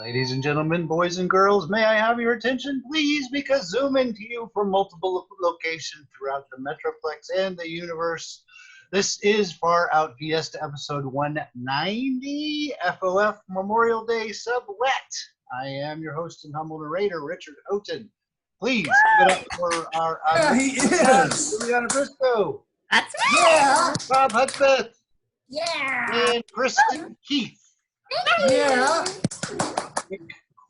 Ladies and gentlemen, boys and girls, may I have your attention, please? Because zooming to you from multiple locations throughout the Metroplex and the universe, this is Far Out Fiesta episode 190, FOF Memorial Day Sublet. I am your host and humble narrator, Richard Houghton. Please give it up for our he is JuliAnna Briscoe. That's me. Yeah. Robb Hudspeth. Yeah. And Kristin Keith. Yeah. Quick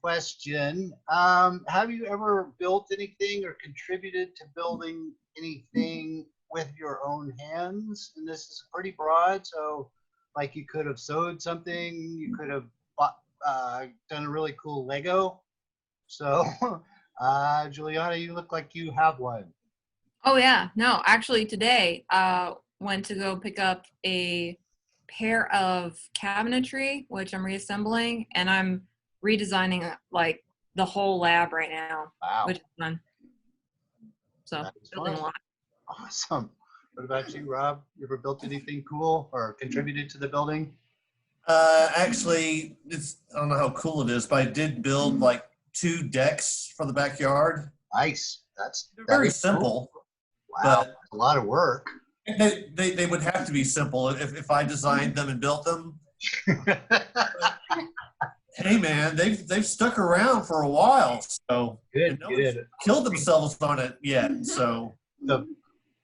question. Have you ever built anything or contributed to building anything with your own hands? And this is pretty broad, so like you could have sewed something, you could have done a really cool Lego. So JuliAnna, you look like you have one. Oh yeah, no, actually today went to go pick up a pair of cabinetry, which I'm reassembling, and I'm redesigning like the whole lab right now. Wow. Which is fun. So building a lot. Awesome. What about you, Robb? You ever built anything cool or contributed to the building? Actually, I don't know how cool it is, but I did build like 2 decks for the backyard. Nice. They're very simple. Cool. Wow, but a lot of work. They would have to be simple if I designed them and built them. Hey man, they've stuck around for a while, so Good. Killed themselves on it yet. So the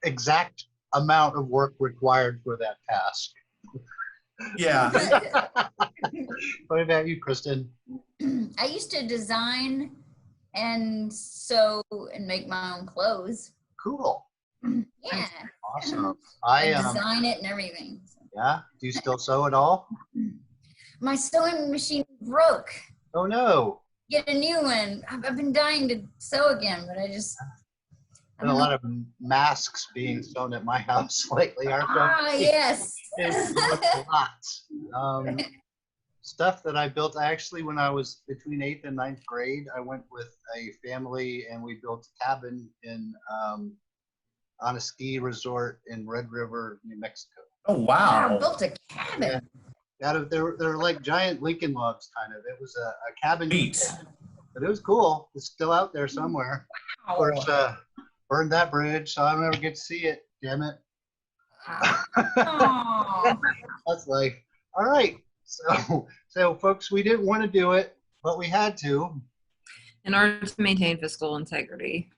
exact amount of work required for that task. Yeah. What about you, Kristin? I used to design and sew and make my own clothes. Cool. Yeah. Awesome. I design it and everything. Yeah. Do you still sew at all? My sewing machine broke. Oh no. Get a new one. I've been dying to sew again, but I Been a lot of masks being sewn at my house lately, aren't there? Ah, yes. It's a lot. Stuff that I built, actually, when I was between 8th and 9th grade, I went with a family and we built a cabin on a ski resort in Red River, New Mexico. Oh wow! I built a cabin. Yeah. They're like giant Lincoln logs, kind of. It was a cabin. Neat. But it was cool. It's still out there somewhere. Wow. Of course, burned that bridge, so I never get to see it. Damn it. Aw. That's like, all right. So folks, we didn't want to do it, but we had to. In order to maintain fiscal integrity.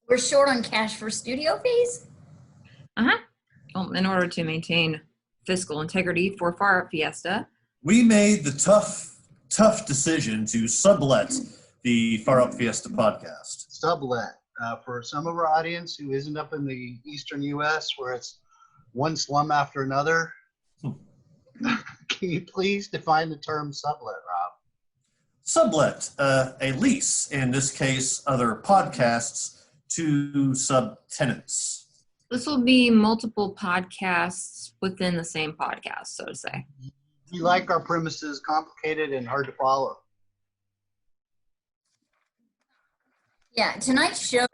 We're short on cash for studio fees? Well, in order to maintain fiscal integrity for Far Out Fiesta, We made the tough decision to sublet the Far Out Fiesta podcast. Sublet. For some of our audience who isn't up in the eastern U.S. where it's one slum after another, can you please define the term sublet, Robb? Sublet, a lease, in this case, other podcasts, to subtenants. this will be multiple podcasts within the same podcast, so to say. We like our premises complicated and hard to follow. Yeah, tonight's show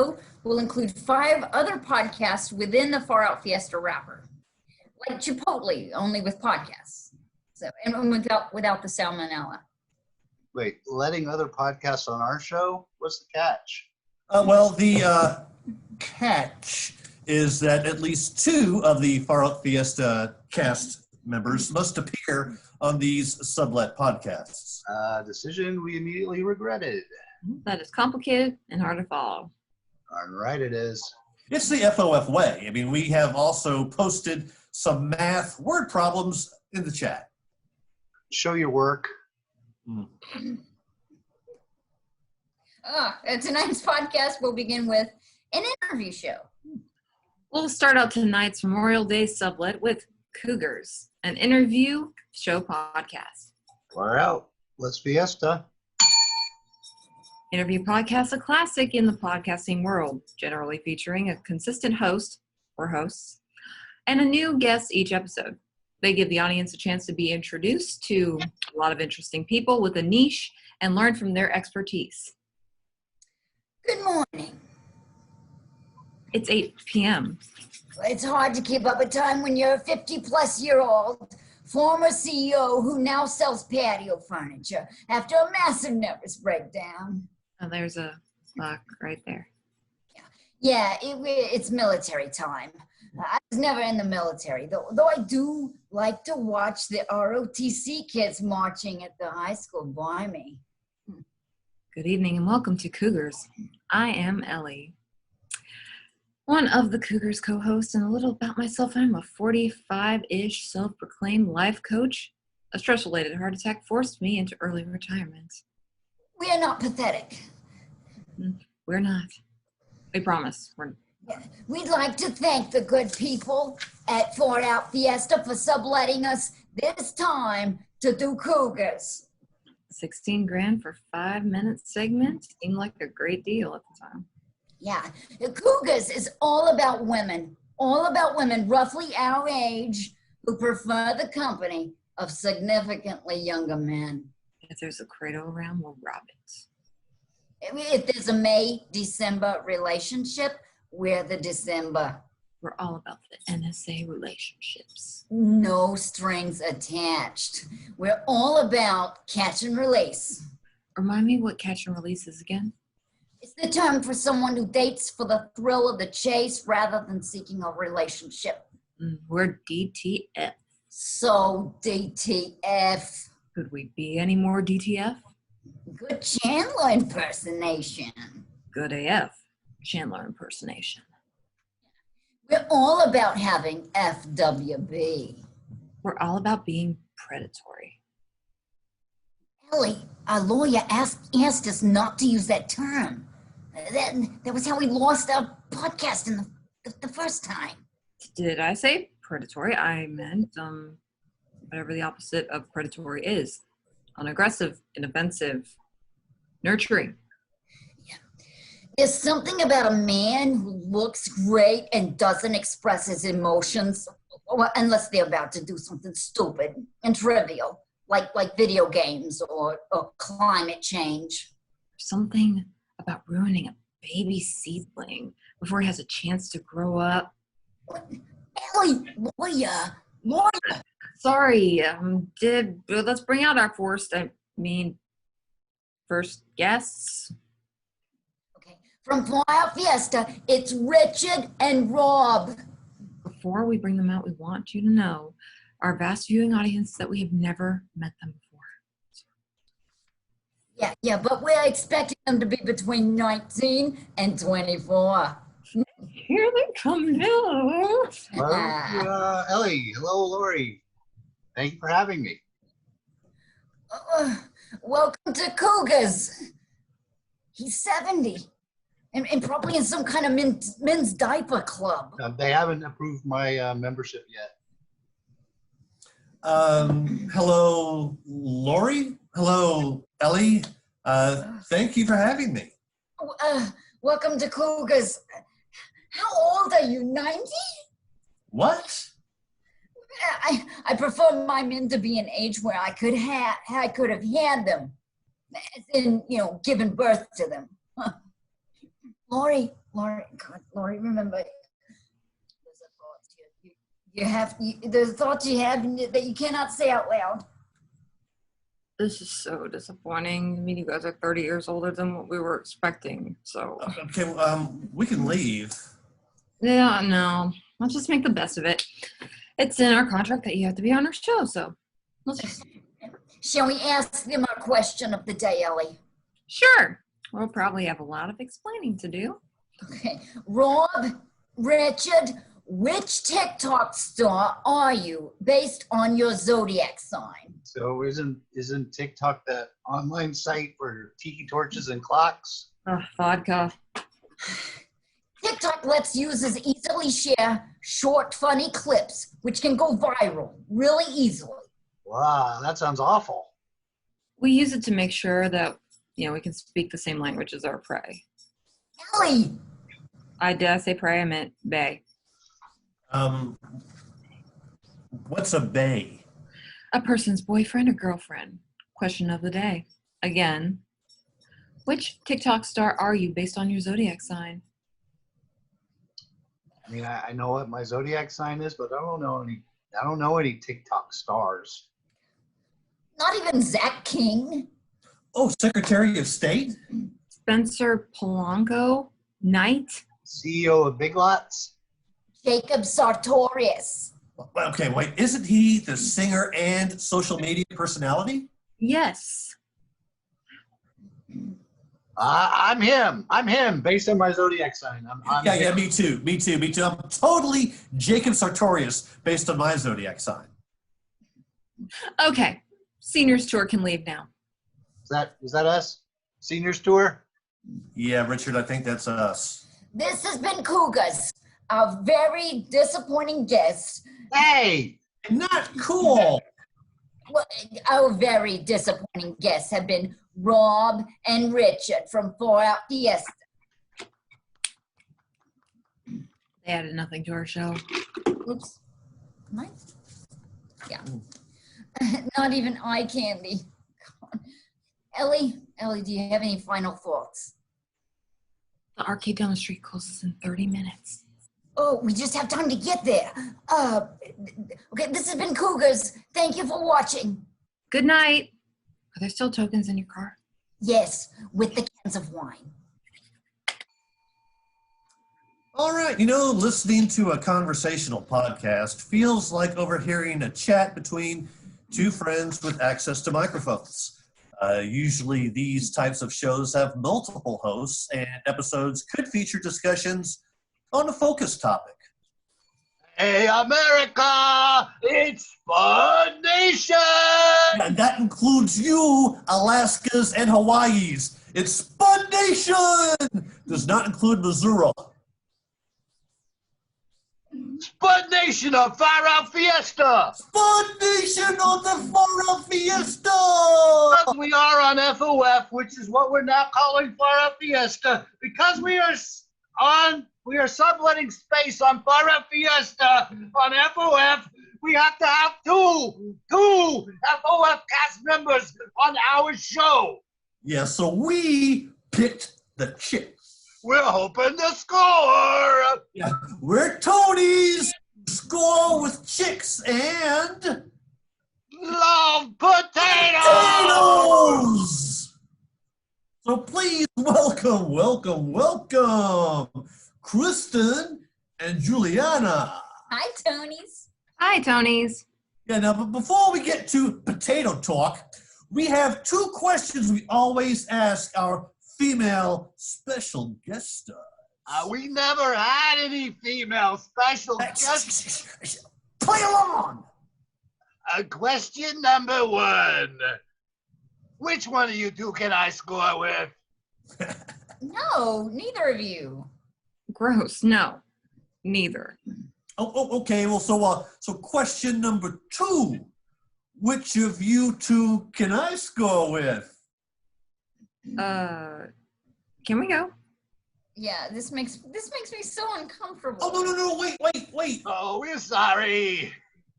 will include 5 other podcasts within the Far Out Fiesta wrapper. Like Chipotle, only with podcasts. So, and without the salmonella. Wait, letting other podcasts on our show? What's the catch? Well, the catch is that at least 2 of the Far Out Fiesta cast members must appear on these sublet podcasts. Decision we immediately regretted. That is complicated and hard to follow. All right, it is. It's the FOF way. I mean, we have also posted some math word problems in the chat. Show your work. Tonight's podcast will begin with an interview show. We'll start out tonight's Memorial Day sublet with Cougars, an interview show podcast. Far out. Let's Fiesta. Interview podcast, a classic in the podcasting world, generally featuring a consistent host or hosts and a new guest each episode. They give the audience a chance to be introduced to a lot of interesting people with a niche and learn from their expertise. Good morning. It's 8 p.m. It's hard to keep up with time when you're a 50-plus-year-old former CEO who now sells patio furniture after a massive nervous breakdown. Oh, there's a lock right there. Yeah, it's military time. I was never in the military, though I do like to watch the ROTC kids marching at the high school by me. Good evening and welcome to Cougars. I am Ellie, one of the Cougars co-hosts, and a little about myself. I'm a 45-ish self-proclaimed life coach. A stress-related heart attack forced me into early retirement. We are not pathetic. We're not. We promise. We'd like to thank the good people at Fort Out Fiesta for subletting us this time to do Cougars. 16 grand for 5-minute segment seemed like a great deal at the time. Yeah, the Cougars is all about women roughly our age who prefer the company of significantly younger men. If there's a cradle around, we'll rob it. If there's a May-December relationship, we're the December. We're all about the NSA relationships. No strings attached. We're all about catch and release. Remind me what catch and release is again? It's the term for someone who dates for the thrill of the chase rather than seeking a relationship. We're DTF. So DTF. Could we be any more DTF? Good Chandler impersonation. Good AF. Chandler impersonation. We're all about having FWB. We're all about being predatory. Ellie, our lawyer asked us not to use that term. That was how we lost our podcast in the first time. Did I say predatory? I meant whatever the opposite of predatory is. Unaggressive, inoffensive, nurturing. Yeah. There's something about a man who looks great and doesn't express his emotions unless they're about to do something stupid and trivial, like video games or climate change. Something about ruining a baby seedling before he has a chance to grow up. Ellie, lawyer. Sorry, let's bring out our first guests. Okay, from Fort Out Fiesta, it's Richard and Robb. Before we bring them out, we want you to know, our vast viewing audience, that we have never met them before. Yeah, but we're expecting them to be between 19 and 24. Here they come now. Hello, Ellie. Hello, Lori. Thank you for having me. Welcome to Cougars. He's 70 and probably in some kind of men's diaper club. They haven't approved my membership yet. Hello, Lori. Hello, Ellie. Thank you for having me. Welcome to Cougars. How old are you, 90? What? I prefer my men to be an age where I could have had them, as in, given birth to them. Lori, remember, there's thoughts you have that you cannot say out loud. This is so disappointing. I mean, you guys are 30 years older than what we were expecting, so. Okay, we can leave. Yeah, no. Let's just make the best of it. It's in our contract that you have to be on our show, so let's just. Shall we ask them our question of the day, Ellie? Sure. We'll probably have a lot of explaining to do. Okay. Robb, Richard, which TikTok star are you based on your zodiac sign? So isn't TikTok that online site for tiki torches and clocks? Vodka. TikTok lets users easily share short, funny clips, which can go viral really easily. Wow, that sounds awful. We use it to make sure that, we can speak the same language as our prey. Ellie! Did I say prey? I meant bae. What's a bae? A person's boyfriend or girlfriend. Question of the day. Again, which TikTok star are you based on your zodiac sign? I mean, I know what my zodiac sign is, but I don't know any I don't know any TikTok stars. Not even Zach King. Oh, Secretary of State? Spencer Polanco, Knight. CEO of Big Lots? Jacob Sartorius. Okay, wait, isn't he the singer and social media personality? Yes. I'm him. I'm him, based on my zodiac sign. I'm Yeah, me too. I'm totally Jacob Sartorius based on my zodiac sign. Okay. Seniors tour can leave now. Is that us? Seniors tour? Yeah, Richard, I think that's us. This has been Cougars, a very disappointing guest. Hey! Not cool. Well, our very disappointing guests have been Robb and Richard from Fallout Fiesta. They added nothing to our show. Oops. Nice. Yeah. Not even eye candy. God. Ellie, do you have any final thoughts? The arcade down the street closes in 30 minutes. Oh, we just have time to get there. Okay, this has been Cougars. Thank you for watching. Good night. Are there still tokens in your car? Yes, with the cans of wine. All right, listening to a conversational podcast feels like overhearing a chat between two friends with access to microphones. Usually these types of shows have multiple hosts, and episodes could feature discussions on a focus topic. Hey, America! It's Fun Nation! And that includes you, Alaskas and Hawaiis. It's Spud Nation! Does not include Missouri. Spud Nation on Far Out Fiesta! Spud Nation on the Far Out Fiesta! Because we are on FOF, which is what we're now calling Far Out Fiesta, because we are subletting space on Far Out Fiesta on FOF. We have to have two FOF cast members on our show. Yeah, so we picked the chicks. We're hoping to score. Yeah, we're Tony's. Score with chicks and Love potatoes. potatoes. So please welcome Kristin and JuliAnna. Hi, Tonys. Hi, Tonys. Yeah, now, but before we get to potato talk, we have two questions we always ask our female special guest stars. We never had any female special guests. Play along. Question number one. Which one of you two can I score with? No, neither of you. Gross. No, neither. Okay. Well, so question number two. Which of you two can I score with? Can we go? Yeah, this makes me so uncomfortable. Oh, no, wait. Oh, we're sorry.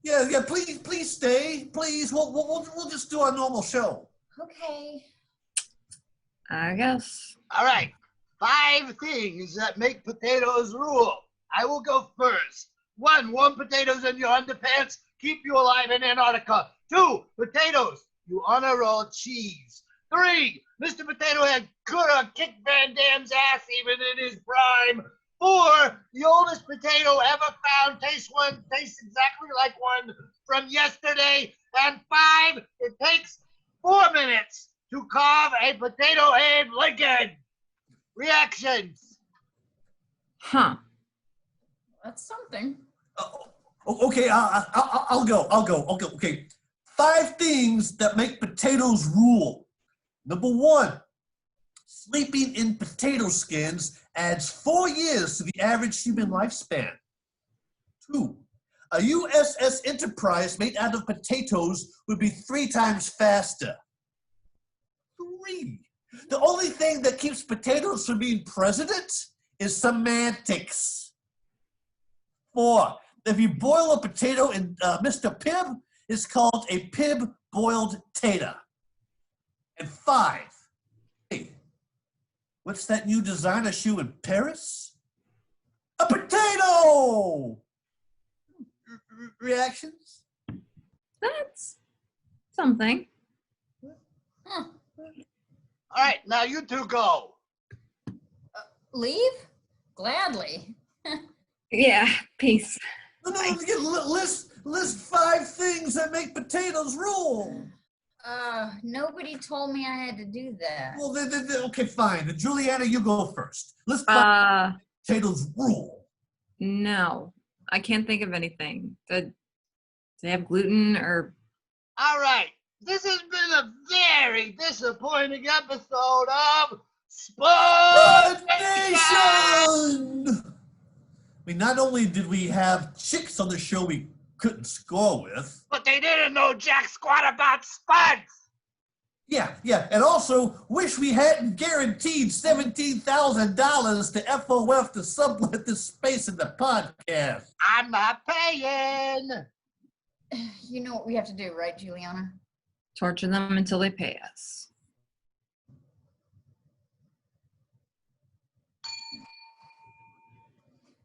Yeah, please stay. Please, we'll just do our normal show. Okay. I guess. All right. 5 things that make potatoes rule. I will go first. 1, warm potatoes in your underpants keep you alive in Antarctica. 2, potatoes, you honor all cheese. 3, Mr. Potato Head could have kicked Van Dam's ass even in his prime. 4, the oldest potato ever found tastes exactly like one from yesterday. And 5, it takes 4 minutes to carve a potato head Lincoln. Reactions. Huh. That's something. Okay, I'll go. Okay, 5 things that make potatoes rule. Number 1, sleeping in potato skins adds 4 years to the average human lifespan. 2, a USS Enterprise made out of potatoes would be 3 times faster. 3, the only thing that keeps potatoes from being president is semantics. 4, if you boil a potato in Mr. Pibb, it's called a Pibb boiled tater. And 5, hey, what's that new designer shoe in Paris? A potato! reactions? That's something. Huh. All right, now you two go. Leave? Gladly. Yeah, peace. No, list 5 things that make potatoes rule. Nobody told me I had to do that. Well, okay, fine. Then JuliAnna, you go first. List 5 potatoes rule. No, I can't think of anything. Do they have gluten or? All right, this has been a very disappointing episode of Spud Nation! I mean, not only did we have chicks on the show we couldn't score with. But they didn't know jack squat about spuds. Yeah, and also wish we hadn't guaranteed $17,000 to FOF to sublet this space in the podcast. I'm not paying. You know what we have to do, right, JuliAnna? Torture them until they pay us.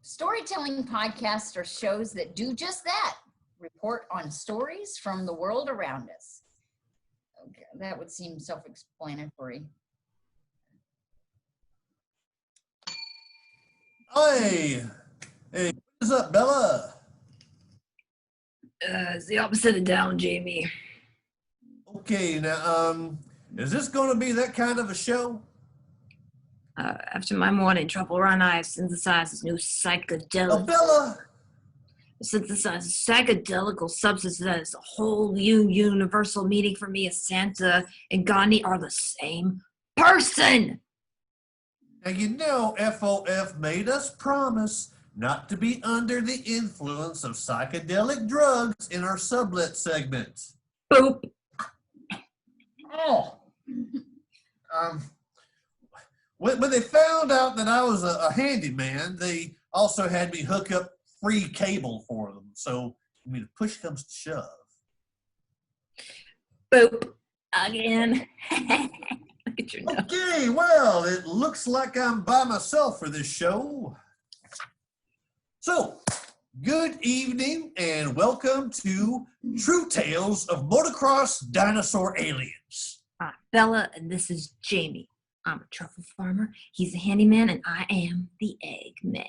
Storytelling podcasts are shows that do just that. Report on stories from the world around us. Okay, that would seem self-explanatory. Hey, what's up, Bella? It's the opposite of down, Jamie. Okay, now, is this going to be that kind of a show? After my morning trouble run, I have synthesized this new psychedelic. Bella! Synthesized psychedelical substance that is a whole new universal meaning for me as Santa and Gandhi are the same person. Now, you know FOF made us promise not to be under the influence of psychedelic drugs in our sublet segment. Boop. Oh. When they found out that I was a handyman, they also had me hook up free cable for them. So, I mean, if push comes to shove. Boop. Again. Look at your nose. Okay, well, it looks like I'm by myself for this show. So, good evening and welcome to True Tales of Motocross Dinosaur Aliens. I'm Bella, and this is Jamie. I'm a truffle farmer, he's a handyman, and I am the egg man.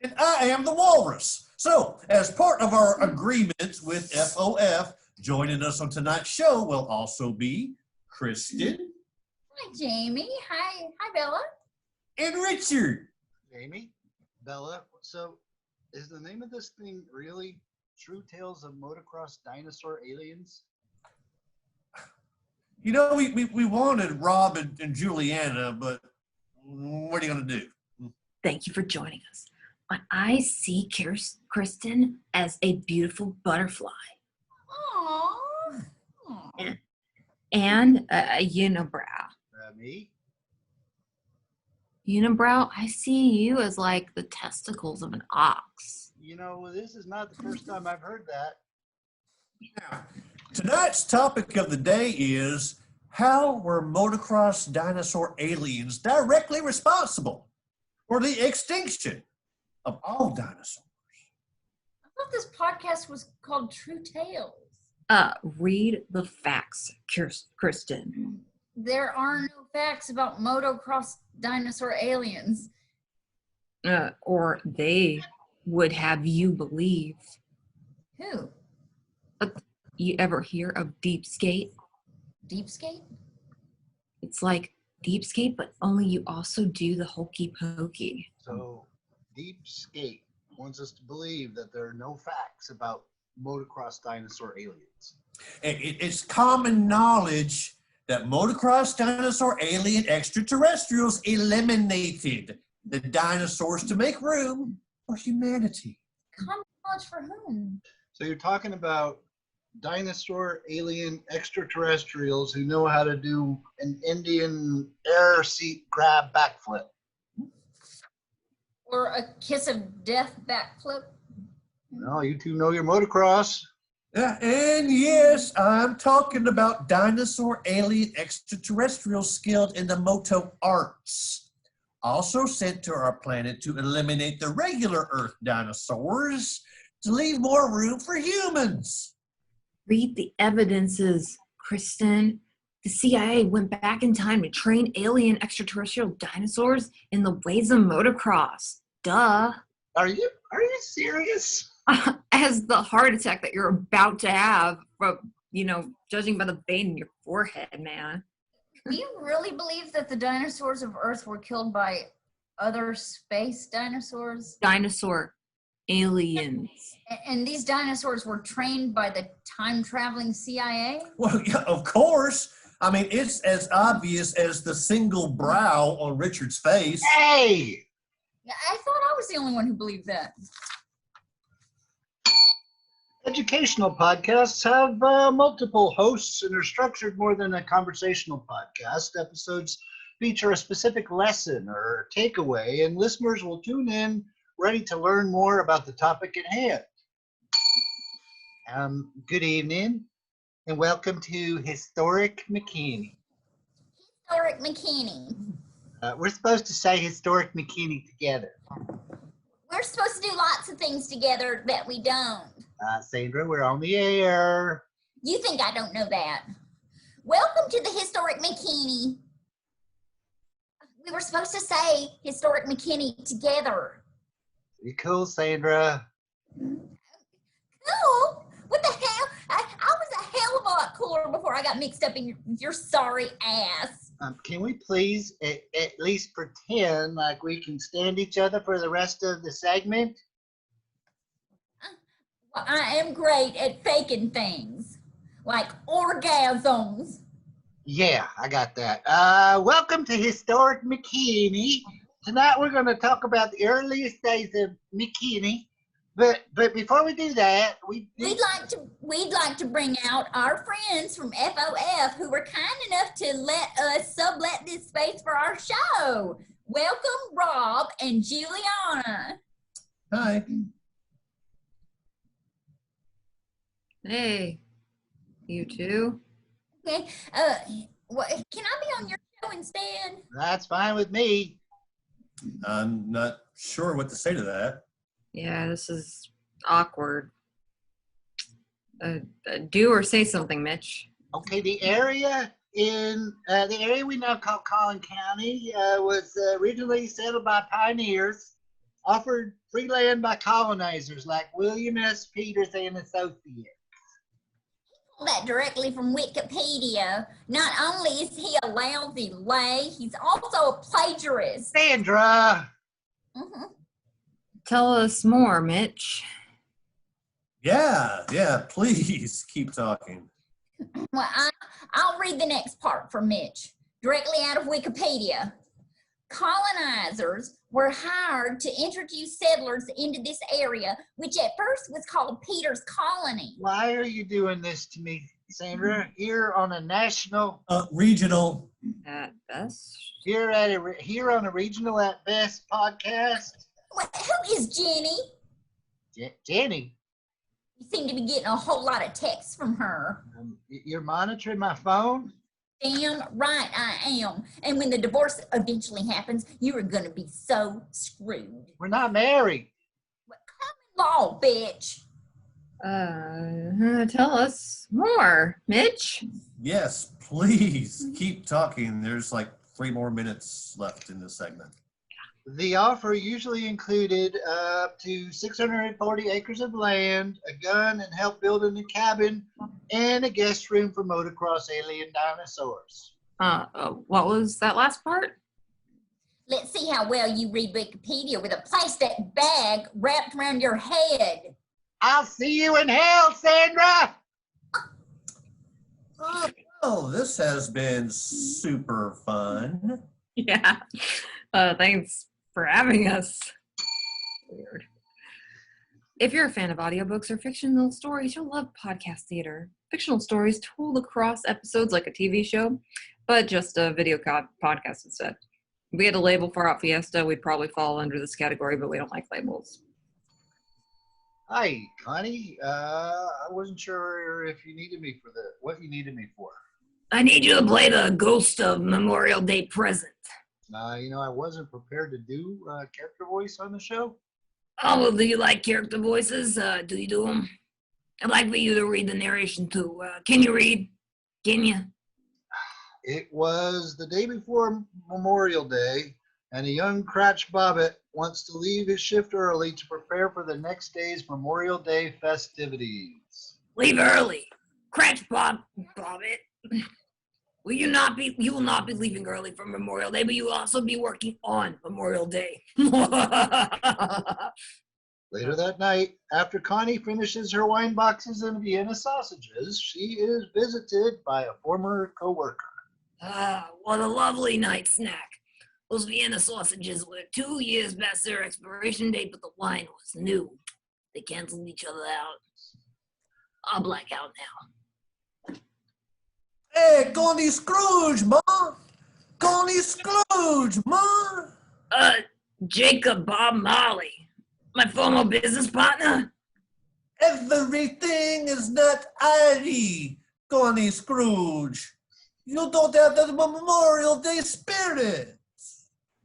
And I am the walrus. So, as part of our agreement with FOF, joining us on tonight's show will also be Kristin. Hi, Jamie. Hi, Bella. And Richard. Jamie, Bella, so is the name of this thing really True Tales of Motocross Dinosaur Aliens? You know, we wanted Robb and JuliAnna, but what are you going to do? Thank you for joining us. I see Kristin as a beautiful butterfly. Aww. And a unibrow. Me? Unibrow, I see you as like the testicles of an ox. You know, this is not the first time I've heard that. Now, tonight's topic of the day is, how were motocross dinosaur aliens directly responsible for the extinction of all dinosaurs? I thought this podcast was called True Tales. Read the facts, Kristin. There are no facts about motocross dinosaur aliens. Or they would have you believe. Who? You ever hear of deep skate? Deep skate? It's like deep skate, but only you also do the hokey pokey. So, Deep Skate wants us to believe that there are no facts about motocross dinosaur aliens. It's common knowledge that motocross dinosaur alien extraterrestrials eliminated the dinosaurs to make room for humanity. Common knowledge for whom? So you're talking about dinosaur alien extraterrestrials who know how to do an Indian air seat grab backflip. Or a kiss of death backflip? No, you two know your motocross. And yes, I'm talking about dinosaur alien extraterrestrials skilled in the moto arts, also sent to our planet to eliminate the regular Earth dinosaurs to leave more room for humans. Read the evidences, Kristin. The CIA went back in time to train alien extraterrestrial dinosaurs in the ways of motocross. Duh. Are you serious? As the heart attack that you're about to have, from, judging by the vein in your forehead, man. Do you really believe that the dinosaurs of Earth were killed by other space dinosaurs? Dinosaur aliens. And these dinosaurs were trained by the time-traveling CIA? Well, yeah, of course. I mean, it's as obvious as the single brow on Richard's face. Hey! Yeah, I thought I was the only one who believed that. Educational podcasts have multiple hosts and are structured more than a conversational podcast. Episodes feature a specific lesson or takeaway, and listeners will tune in ready to learn more about the topic at hand. Good evening, and welcome to Historic McKinney. Historic McKinney. We're supposed to say Historic McKinney together. We're supposed to do lots of things together that we don't. Sandra, we're on the air. You think I don't know that? Welcome to the Historic McKinney. We were supposed to say Historic McKinney together. You cool, Sandra? Cool? What the hell? I was a hell of a lot cooler before I got mixed up in your sorry ass. Can we please at least pretend like we can stand each other for the rest of the segment? Well, I am great at faking things, like orgasms. Yeah, I got that. Welcome to Historic McKinney. Tonight we're going to talk about the earliest days of McKinney. But before we do that, we'd like to bring out our friends from FOF who were kind enough to let us sublet this space for our show. Welcome, Robb and JuliAnna. Hi. Hey, you too? Okay, can I be on your show instead? That's fine with me. I'm not sure what to say to that. Yeah, this is awkward. Do or say something, Mitch. Okay, the area we now call Collin County was originally settled by pioneers, offered free land by colonizers like William S. Peters and Associates. That directly from Wikipedia. Not only is he a lousy lay, he's also a plagiarist. Sandra! Mm-hmm. Tell us more, Mitch. Yeah, please keep talking. Well, I'll read the next part for Mitch, directly out of Wikipedia. Colonizers were hired to introduce settlers into this area, which at first was called Peter's Colony. Why are you doing this to me, Sandra? Here on a national, Regional. At best. here on a regional at best podcast. Well, who is Jenny? Jenny, You seem to be getting a whole lot of texts from her. you're monitoring my phone? Damn right I am. And when the divorce eventually happens, you are going to be so screwed. We're not married. Common law, bitch. Tell us more, Mitch. Yes, please keep talking. There's like 3 more minutes left in this segment. The offer usually included up to 640 acres of land, a gun and help building a cabin, and a guest room for motocross alien dinosaurs. What was that last part? Let's see how well you read Wikipedia with a plastic bag wrapped around your head. I'll see you in hell, Sandra! Oh, this has been super fun. Yeah. Thanks for having us. Weird. If you're a fan of audiobooks or fictional stories, you'll love podcast theater. Fictional stories told across episodes like a TV show, but just a video podcast instead. If we had a label for Out Fiesta, we'd probably fall under this category, but we don't like labels. Hi, Connie. I wasn't sure if you needed me for what you needed me for. I need you to play the Ghost of Memorial Day Present. I wasn't prepared to do character voice on the show. Oh, well, do you like character voices? Do you do them? I'd like for you to read the narration too. Can you read? Can you? It was the day before Memorial Day, and a young Cratch Bobbit wants to leave his shift early to prepare for the next day's Memorial Day festivities. Leave early. Cratch Bobbit. You will not be leaving early for Memorial Day, but you will also be working on Memorial Day. Later that night, after Connie finishes her wine boxes and Vienna sausages, she is visited by a former co-worker. Ah, what a lovely night snack. Those Vienna sausages were 2 years past their expiration date, but the wine was new. They canceled each other out. I'll black out now. Hey, Connie Scrooge, ma! Connie Scrooge, ma! Jacob Bob Marley, my former business partner. Everything is not airy, Connie Scrooge. You don't have the Memorial Day spirit.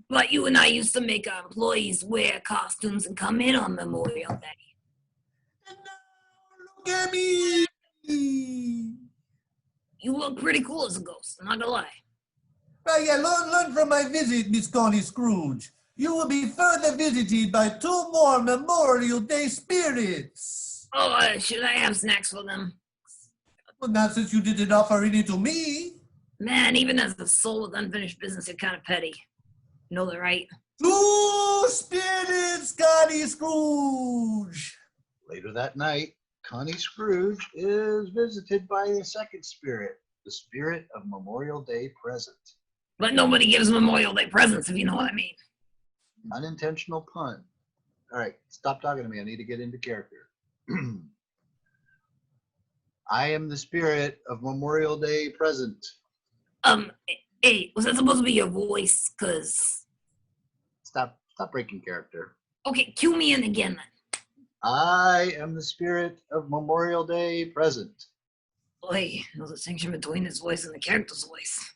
But you and I used to make our employees wear costumes and come in on Memorial Day. And now look at me. You look pretty cool as a ghost, I'm not gonna lie. Right, yeah, learn from my visit, Miss Connie Scrooge. You will be further visited by 2 more Memorial Day spirits. Oh, should I have snacks for them? Well, not since you didn't offer any to me. Man, even as a soul with unfinished business, you're kind of petty. You know that, right? 2 spirits, Connie Scrooge. Later that night, Connie Scrooge is visited by a second spirit, the spirit of Memorial Day present. But nobody gives Memorial Day presents, if you know what I mean. Unintentional pun. All right, stop talking to me. I need to get into character. I am the spirit of Memorial Day present. Hey, was that supposed to be your voice? Cause Stop breaking character. okay, cue me in again then. I am the spirit of Memorial Day present. Boy, there's a distinction between his voice and the character's voice.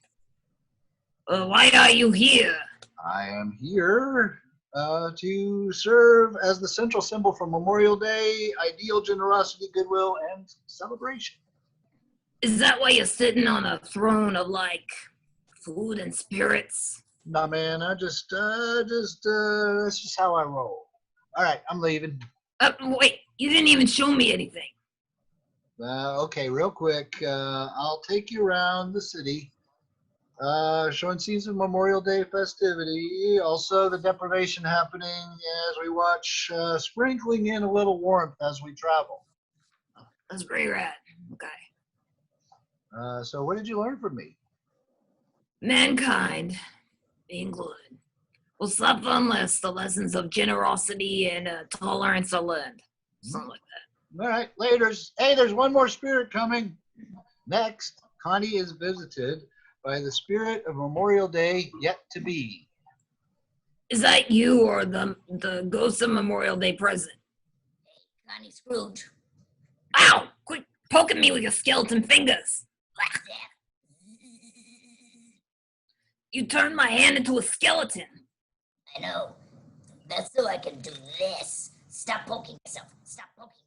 Why are you here? I am here to serve as the central symbol for Memorial Day, ideal generosity, goodwill, and celebration. Is that why you're sitting on a throne of like food and spirits? Nah, man, that's just how I roll. All right, I'm leaving. Wait, you didn't even show me anything. Okay, real quick, I'll take you around the city, showing scenes of Memorial Day festivity, also the deprivation happening as we watch, sprinkling in a little warmth as we travel. That's pretty rad. Okay. So what did you learn from me? Mankind, being good, will suffer unless the lessons of generosity and tolerance are learned. Something like that. All right, laters. Hey, there's one more spirit coming. Next, Connie is visited by the spirit of Memorial Day yet to be. Is that you or the ghost of Memorial Day present? Connie Scrooge. Ow! Quit poking me with your skeleton fingers. What's that? You turned my hand into a skeleton. I know. That's so I can do this. Stop poking yourself. Stop poking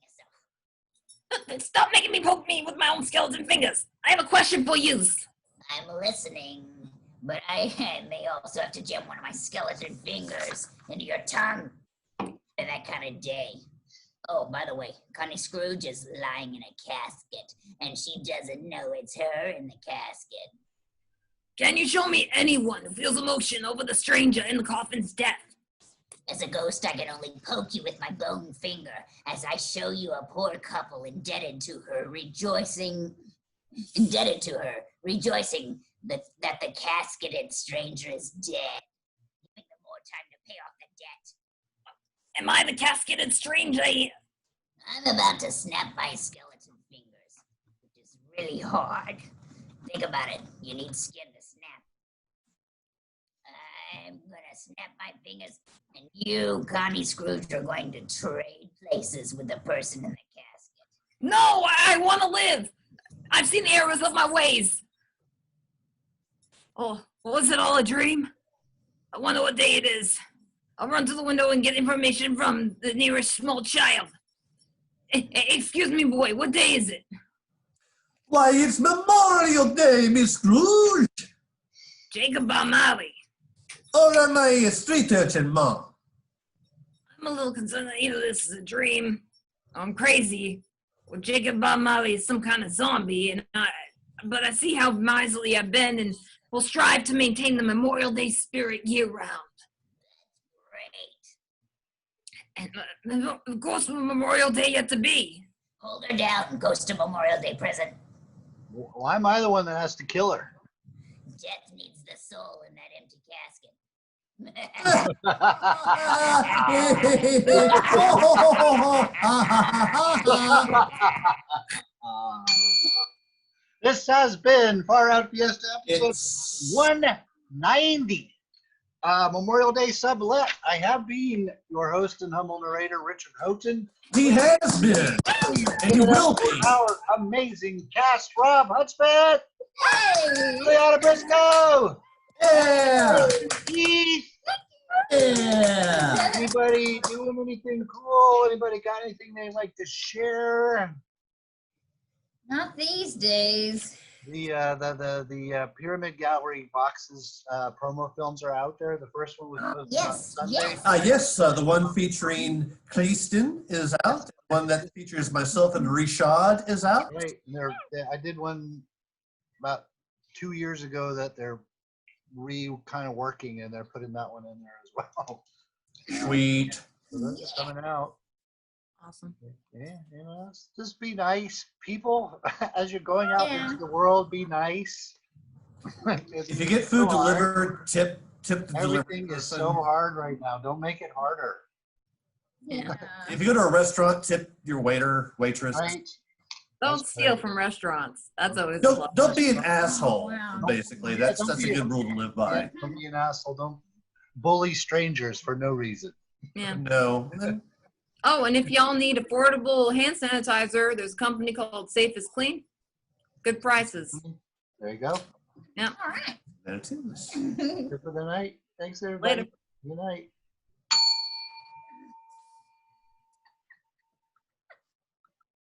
yourself. Stop making me poke me with my own skeleton fingers. I have a question for you. I'm listening, but I may also have to jam one of my skeleton fingers into your tongue for that kind of day. Oh, by the way, Connie Scrooge is lying in a casket, and she doesn't know it's her in the casket. Can you show me anyone who feels emotion over the stranger in the coffin's death? As a ghost, I can only poke you with my bone finger as I show you a poor couple indebted to her, rejoicing that the casketed stranger is dead, giving them more time to pay off the debt. Am I the casketed stranger here? I'm about to snap my skeleton fingers, which is really hard. Think about it. You need skin to snap. I'm gonna snap my fingers, and you, Connie Scrooge, are going to trade places with the person in the casket. No, I want to live. I've seen the errors of my ways. Oh, was it all a dream? I wonder what day it is. I'll run to the window and get information from the nearest small child. Excuse me, boy, what day is it? Why, it's Memorial Day, Miss Scrooge. Jacob O'Malley. Or am I a street urchin, Ma? I'm a little concerned that either this is a dream, or I'm crazy, or Jacob O'Malley is some kind of zombie, but I see how miserly I've been and will strive to maintain the Memorial Day spirit year-round. Great. And of course, Memorial Day yet to be. Hold her down and goes to Memorial Day prison. Why am I the one that has to kill her? Death needs the soul in that empty casket. This has been Far Out Fiesta episode It's 190. Memorial Day Sublet. I have been your host and humble narrator, Richard Houghton. he has been, and he will be. Our amazing cast, Robb, Hudspeth, Hey! JuliAnna, Briscoe, Yeah, Keith. yeah. Anybody doing anything cool? Anybody got anything they'd like to share? Not these days. The Pyramid Gallery boxes promo films are out there. The first one was posted Yes, on Sunday. yes. Yes, the one featuring Kristin is out. The one that features myself and Rishad is out. Right. And I did one about 2 years ago that they're kind of working, and they're putting that one in there as well. Sweet. So that's coming out. Awesome. Yeah, just be nice, people. As you're going out Yeah. into the world, be nice. If you get food so hard. delivered, tip the delivery Everything is person. so hard right now. Don't make it harder. Yeah. If you go to a restaurant, tip your waiter, waitress. Right? Don't That's steal right. from restaurants. That's always a Don't be an asshole. Wow. Basically, Yeah, that's don't a be good rule to live by. Don't be an asshole. Don't bully strangers for no reason. Yeah. No. Oh, and if y'all need affordable hand sanitizer, there's a company called Safe is Clean. Good prices. There you go. All right. That is. Good for the night. Thanks, everybody. Later. Good night.